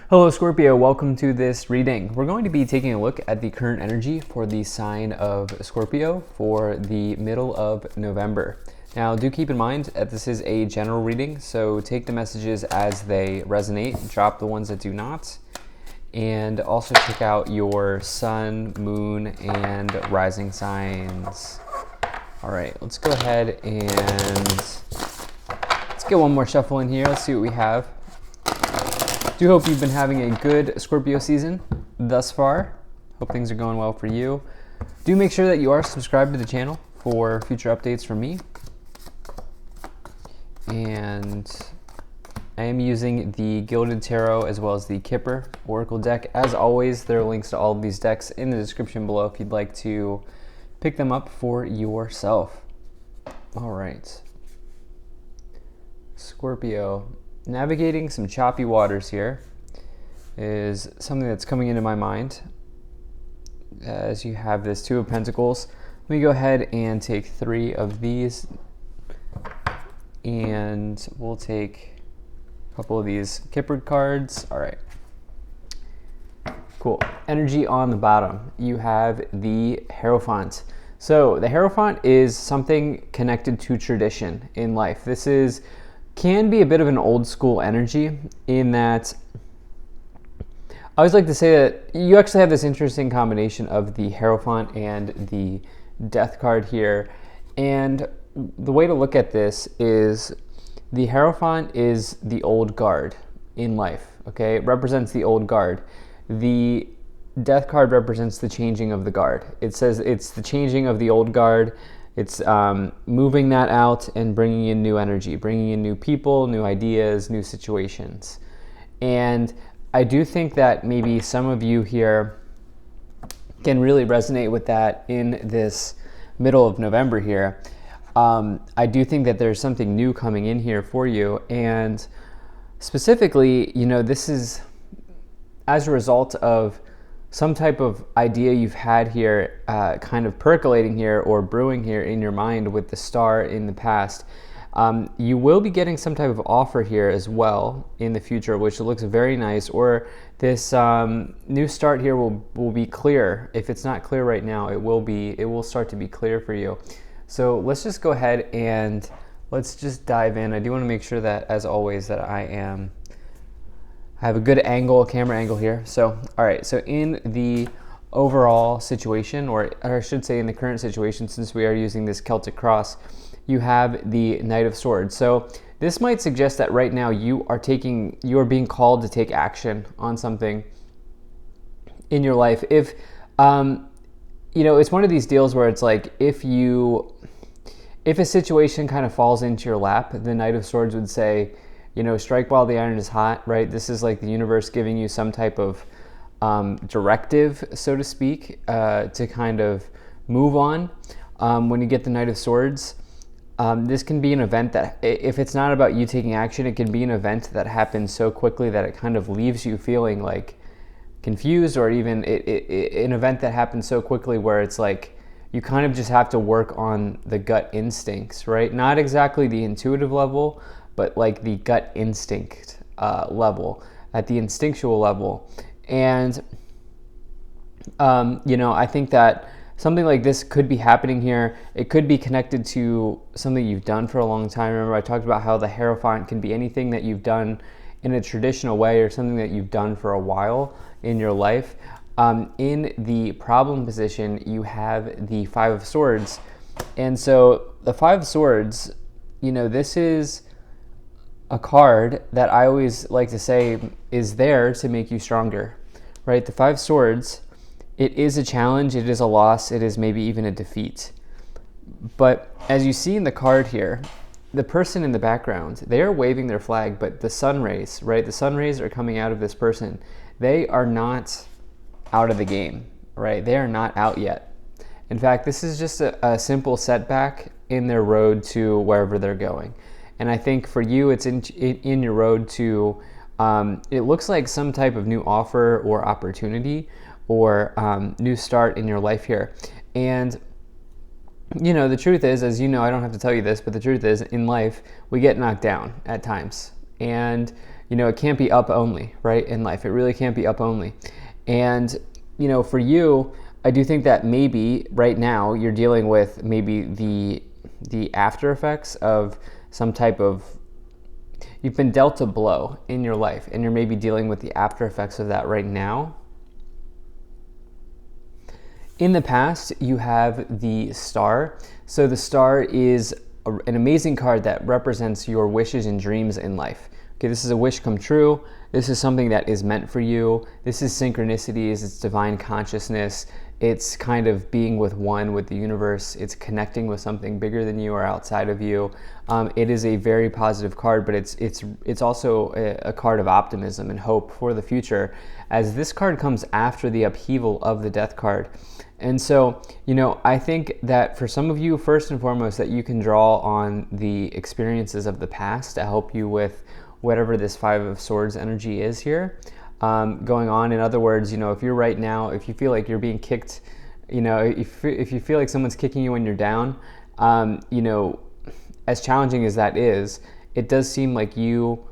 Hello Scorpio, welcome to this reading. We're going to be taking a look at the current energy for the sign of Scorpio for the middle of November. Now do keep in mind that this is a general reading, so take the messages as they resonate, drop the ones that do not, and also check out your sun, moon, and rising signs. All right, let's go ahead and let's get one more shuffle in here. Let's see what we have. Do hope you've been having a good Scorpio season thus far. Hope things are going well for you. Do make sure that you are subscribed to the channel for future updates from me. And I am using the Gilded Tarot as well as the Kipper Oracle deck. As always, there are links to all of these decks in the description below if you'd like to pick them up for yourself. All right. Scorpio. Navigating some choppy waters here is something that's coming into my mind as you have this Two of Pentacles. Let me go ahead and take 3 of these, and we'll take a couple of these Kipper cards. All right. Cool. Energy on the bottom. You have the Hierophant. So the Hierophant is something connected to tradition in life. This can be a bit of an old school energy in that I always like to say that you actually have this interesting combination of the Hierophant and the Death card here. And the way to look at this is the Hierophant is the old guard in life, okay? It represents the old guard. The Death card represents the changing of the guard. It says it's the changing of the old guard. It's moving that out and bringing in new energy, bringing in new people, new ideas, new situations. And I do think that maybe some of you here can really resonate with that in this middle of November here. I do think that there's something new coming in here for you. And specifically, this is as a result of some type of idea you've had here kind of percolating here or brewing here in your mind with the star in the past. You will be getting some type of offer here as well in the future, which looks very nice, or this new start here will be clear. If it's not clear right now, it will start to be clear for you. So let's just go ahead and let's just dive in. I do want to make sure that, as always, that I have a good camera angle here. So, all right, so in the overall situation, or I should say in the current situation, since we are using this Celtic cross, you have the Knight of Swords. So this might suggest that right now you are being called to take action on something in your life. If, it's one of these deals where it's like, if a situation kind of falls into your lap, the Knight of Swords would say, strike while the iron is hot, right? This is like the universe giving you some type of directive, so to speak, to kind of move on. When you get the Knight of Swords, this can be an event that, if it's not about you taking action, it can be an event that happens so quickly that it kind of leaves you feeling like confused, or even an event that happens so quickly where it's like you kind of just have to work on the gut instincts, right? Not exactly the intuitive level, but like the gut instinct level, at the instinctual level. And, I think that something like this could be happening here. It could be connected to something you've done for a long time. Remember, I talked about how the Hierophant can be anything that you've done in a traditional way or something that you've done for a while in your life. In the problem position, you have the Five of Swords. And so the Five of Swords, this is a card that I always like to say is there to make you stronger, right? The Five Swords, it is a challenge, it is a loss, it is maybe even a defeat. But as you see in the card here, the person in the background, they are waving their flag, but the sun rays, right? The sun rays are coming out of this person. They are not out of the game, right? They are not out yet. In fact, this is just a simple setback in their road to wherever they're going. And I think for you, it's in your road to, it looks like some type of new offer or opportunity or new start in your life here. And, the truth is, as you know, I don't have to tell you this, but the truth is, in life, we get knocked down at times. And it can't be up only, right? In life, it really can't be up only. And, for you, I do think that maybe right now you're dealing with maybe the after effects of some type of, you've been dealt a blow in your life, and you're maybe dealing with the after effects of that right now. In the past, you have the star. So the star is an amazing card that represents your wishes and dreams in life. Okay, this is a wish come true. This is something that is meant for you. This is synchronicities, it's divine consciousness. It's kind of being with the universe. It's connecting with something bigger than you or outside of you. It is a very positive card, but it's also a card of optimism and hope for the future, as this card comes after the upheaval of the death card. And so, I think that for some of you, first and foremost, that you can draw on the experiences of the past to help you with whatever this Five of Swords energy is here going on. In other words, if you're right now, if you feel like you're being kicked, if you feel like someone's kicking you when you're down, as challenging as that is, it does seem like you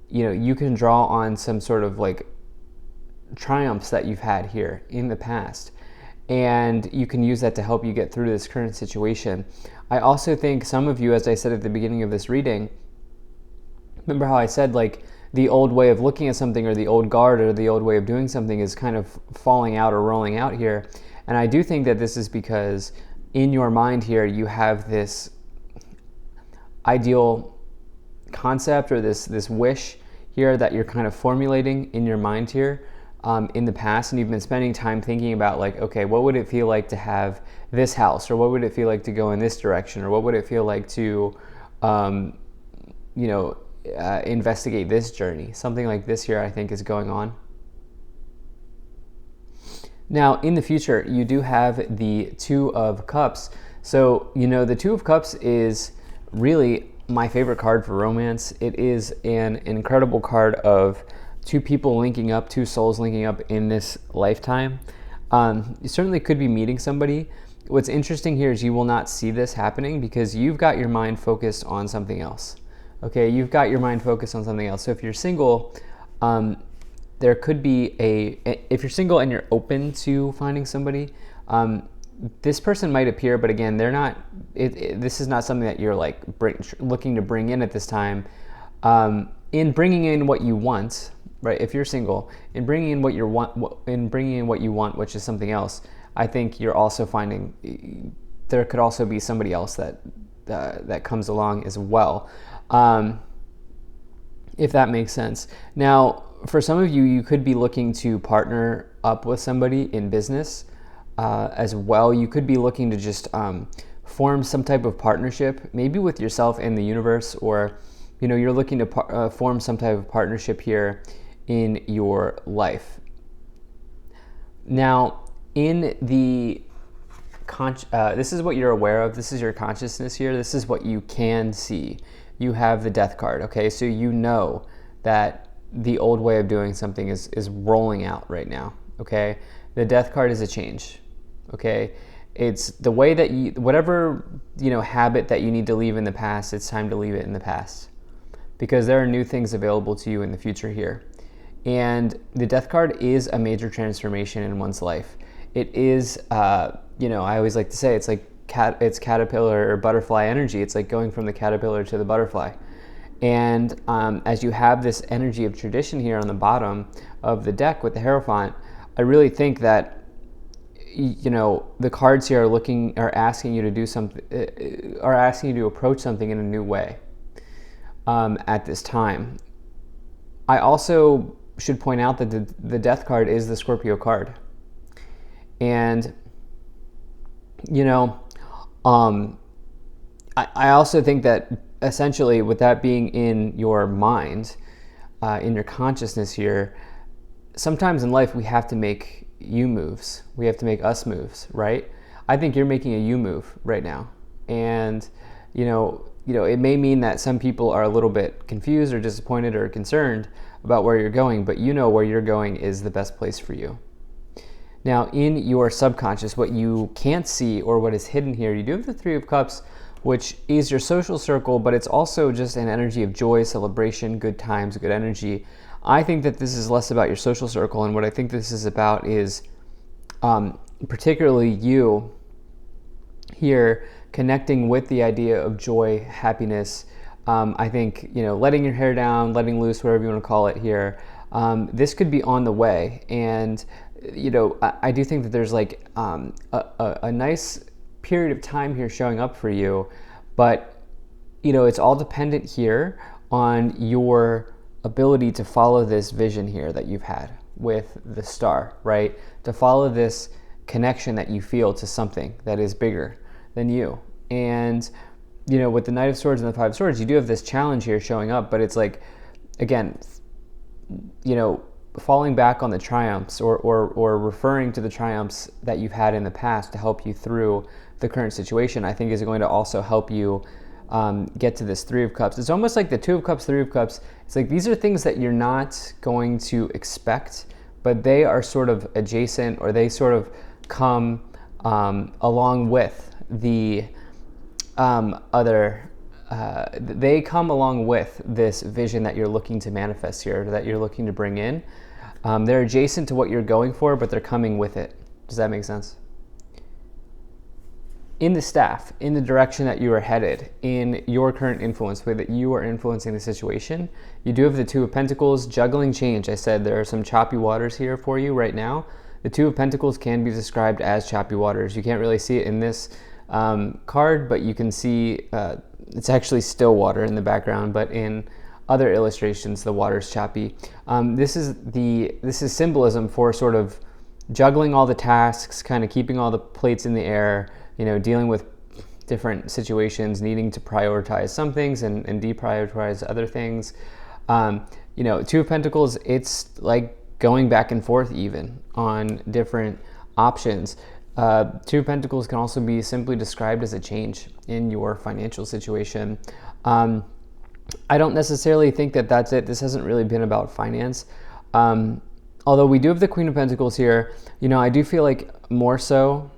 can draw on some sort of like triumphs that you've had here in the past. And you can use that to help you get through this current situation. I also think some of you, as I said at the beginning of this reading, remember how I said like the old way of looking at something, or the old guard, or the old way of doing something is kind of falling out or rolling out here. And I do think that this is because in your mind here, you have this ideal concept, or this wish here that you're kind of formulating in your mind here. In the past, and you've been spending time thinking about like, okay, what would it feel like to have this house, or what would it feel like to go in this direction, or what would it feel like to investigate this journey. Something like this here, I think, is going on. Now, in the future, you do have the Two of Cups. So, the Two of Cups is really my favorite card for romance. It is an incredible card of two people linking up, two souls linking up in this lifetime. You certainly could be meeting somebody. What's interesting here is you will not see this happening because you've got your mind focused on something else. Okay, you've got your mind focused on something else. So if you're single, there could be if you're single and you're open to finding somebody, this person might appear, but again, they're not, this is not something that you're like looking to bring in at this time. In bringing in what you want, right? If you're single, in bringing in what you want, which is something else, I think you're also finding there could also be somebody else that comes along as well, if that makes sense. Now, for some of you, you could be looking to partner up with somebody in business as well. You could be looking to just form some type of partnership, maybe with yourself and the universe, or you're looking to form some type of partnership here in your life. Now, in the this is what you're aware of. This is your consciousness here. This is what you can see. You have the Death card, okay? So you know that the old way of doing something is rolling out right now, okay? The Death card is a change, okay? It's the way that whatever, habit that you need to leave in the past, it's time to leave it in the past, because there are new things available to you in the future here. And the Death card is a major transformation in one's life. It is, I always like to say, it's like it's caterpillar or butterfly energy. It's like going from the caterpillar to the butterfly. And as you have this energy of tradition here on the bottom of the deck with the Hierophant, I really think that, the cards here are asking you to do something, are asking you to approach something in a new way at this time. I also should point out that the Death card is the Scorpio card. And, I also think that essentially with that being in your mind, in your consciousness here, sometimes in life we have to make you moves. We have to make us moves, right? I think you're making a you move right now. And, it may mean that some people are a little bit confused or disappointed or concerned about where you're going, but where you're going is the best place for you. Now, in your subconscious, what you can't see or what is hidden here, you do have the Three of Cups, which is your social circle, but it's also just an energy of joy, celebration, good times, good energy. I think that this is less about your social circle, and what I think this is about is particularly you here connecting with the idea of joy, happiness. I think, letting your hair down, letting loose, whatever you want to call it here. This could be on the way. And, I do think that there's like a nice period of time here showing up for you. But, it's all dependent here on your ability to follow this vision here that you've had with the star, right? To follow this connection that you feel to something that is bigger than you. And with the Knight of Swords and the Five of Swords, you do have this challenge here showing up, but it's like, again, falling back on the triumphs or referring to the triumphs that you've had in the past to help you through the current situation, I think is going to also help you get to this Three of Cups. It's almost like the Two of Cups, Three of Cups. It's like these are things that you're not going to expect, but they are sort of adjacent, or they sort of come along with the they come along with this vision that you're looking to manifest here, that you're looking to bring in. They're adjacent to what you're going for, but they're coming with it. Does that make sense? In the staff, in the direction that you are headed, in your current influence, the way that you are influencing the situation, you do have the Two of Pentacles, juggling change. I said there are some choppy waters here for you right now. The Two of Pentacles can be described as choppy waters. You can't really see it in this card, but you can see it's actually still water in the background, but in other illustrations, the water's choppy. This is symbolism for sort of juggling all the tasks, kind of keeping all the plates in the air, dealing with different situations, needing to prioritize some things and deprioritize other things. Two of Pentacles, it's like going back and forth even on different options. Two of Pentacles can also be simply described as a change in your financial situation. I don't necessarily think that that's it. This hasn't really been about finance. Although we do have the Queen of Pentacles here, I do feel like more so,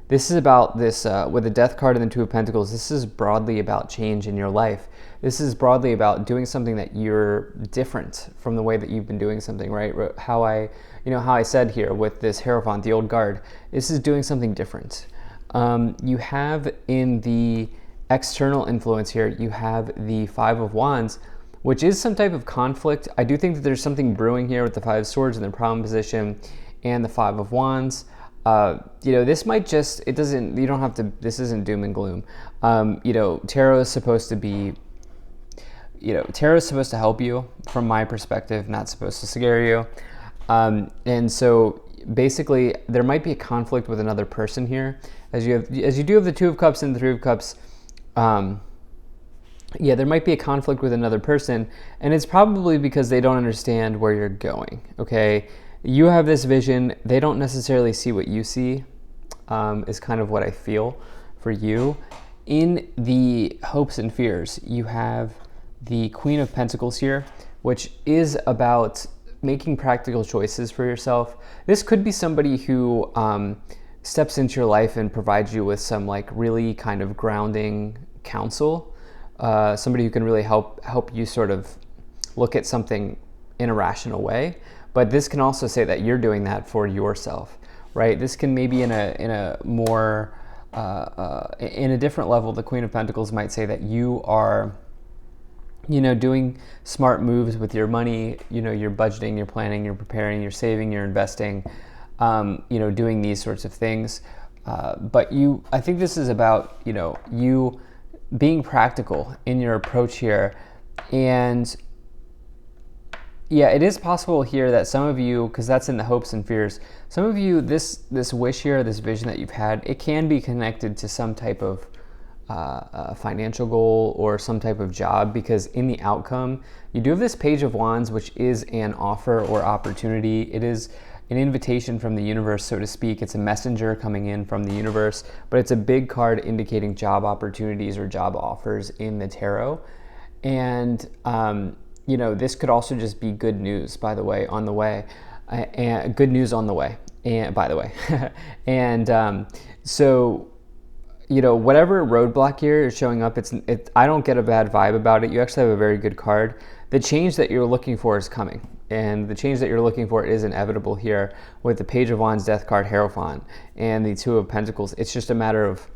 this is about this, with the Death card and the Two of Pentacles, this is broadly about change in your life. This is broadly about doing something that you're different from the way that you've been doing something, right? How I said here with this Hierophant, the old guard, this is doing something different. You have in the external influence here, you have the Five of Wands, which is some type of conflict. I do think that there's something brewing here with the Five of Swords in the problem position and the Five of Wands. This might just, you don't have to, this isn't doom and gloom. Tarot is supposed to be, tarot is supposed to help you from my perspective, not supposed to scare you. And so basically there might be a conflict with another person here as you do have the Two of Cups and the Three of Cups. There might be a conflict with another person, and it's probably because they don't understand where you're going. Okay. You have this vision, they don't necessarily see what you see, is kind of what I feel for you. In the hopes and fears, you have the Queen of Pentacles here, which is about making practical choices for yourself. This could be somebody who steps into your life and provides you with some like really kind of grounding counsel, somebody who can really help you sort of look at something in a rational way. But this can also say that you're doing that for yourself, right? This can maybe in a more in a different level, the Queen of Pentacles might say that you are, doing smart moves with your money. You're budgeting, you're planning, you're preparing, you're saving, you're investing. Doing these sorts of things. But I think this is about you being practical in your approach here. And yeah, it is possible here that some of you, because that's in the hopes and fears, some of you, this wish here, this vision that you've had, it can be connected to some type of financial goal or some type of job, because in the outcome, you do have this Page of Wands, which is an offer or opportunity. It is an invitation from the universe, so to speak. It's a messenger coming in from the universe, but it's a big card indicating job opportunities or job offers in the tarot. And, this could also just be good news, by the way, on the way, and good news on the way, and by the way. And so, whatever roadblock here is showing up, I don't get a bad vibe about it. You actually have a very good card. The change that you're looking for is coming, and the change that you're looking for is inevitable here with the Page of Wands, Death card, Hierophant, and the Two of Pentacles. It's just a matter of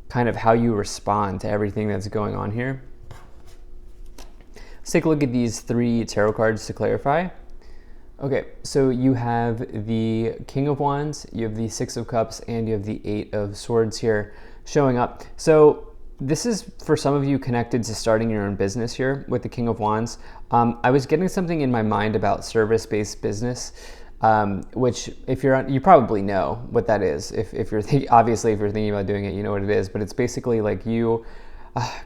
kind of how you respond to everything that's going on here. Let's take a look at these 3 tarot cards to clarify. Okay, so you have the King of Wands, you have the Six of Cups, and you have the Eight of Swords here showing up. So this is for some of you connected to starting your own business here with the King of Wands. I was getting something in my mind about service-based business, which you probably know what that is. Obviously, if you're thinking about doing it, you know what it is. But it's basically like you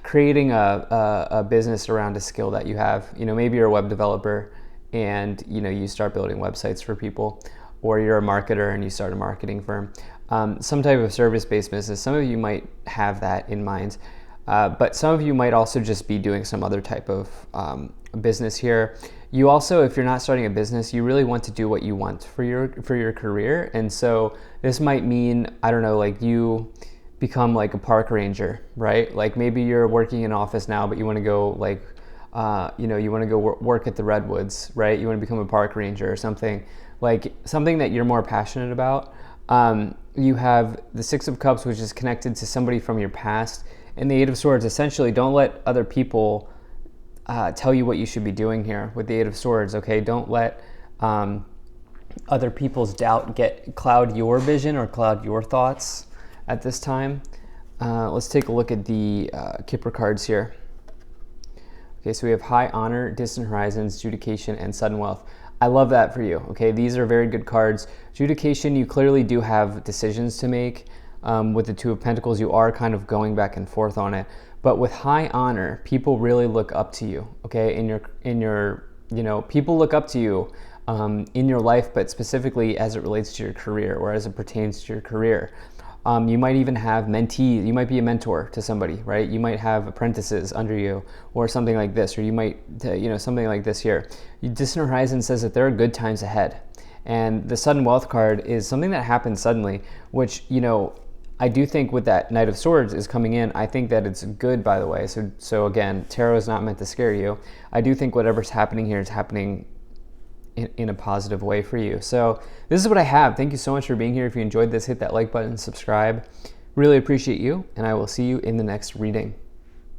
creating a business around a skill that you have. Maybe you're a web developer and you start building websites for people, or you're a marketer and you start a marketing firm. Some type of service-based business. Some of you might have that in mind, but some of you might also just be doing some other type of business here. You also, if you're not starting a business, you really want to do what you want for your career, and so this might mean, I don't know, like you become like a park ranger, right? Like maybe you're working in an office now, but you want to go like you want to go work at the redwoods, right? You want to become a park ranger or something that you're more passionate about. You have the Six of Cups, which is connected to somebody from your past, and the Eight of Swords. Essentially, don't let other people tell you what you should be doing here with the Eight of Swords, okay? Don't let other people's doubt cloud your vision or cloud your thoughts at this time. Let's take a look at the Kipper cards here. Okay, so we have High Honor, Distant Horizons, Judication, and Sudden Wealth. I love that for you, okay? These are very good cards. Judication, you clearly do have decisions to make. With the Two of Pentacles, you are kind of going back and forth on it. But with High Honor, people really look up to you, okay? People look up to you in your life, but specifically as it relates to your career or as it pertains to your career. You might even have mentees. You might be a mentor to somebody, right? You might have apprentices under you or something like this, or you might, something like this here. Distant Horizon says that there are good times ahead. And the Sudden Wealth card is something that happens suddenly, which, I do think with that Knight of Swords is coming in, I think that it's good, by the way. So again, tarot is not meant to scare you. I do think whatever's happening here is happening in a positive way for you. So this is what I have. Thank you so much for being here. If you enjoyed this, hit that like button, subscribe. Really appreciate you, and I will see you in the next reading.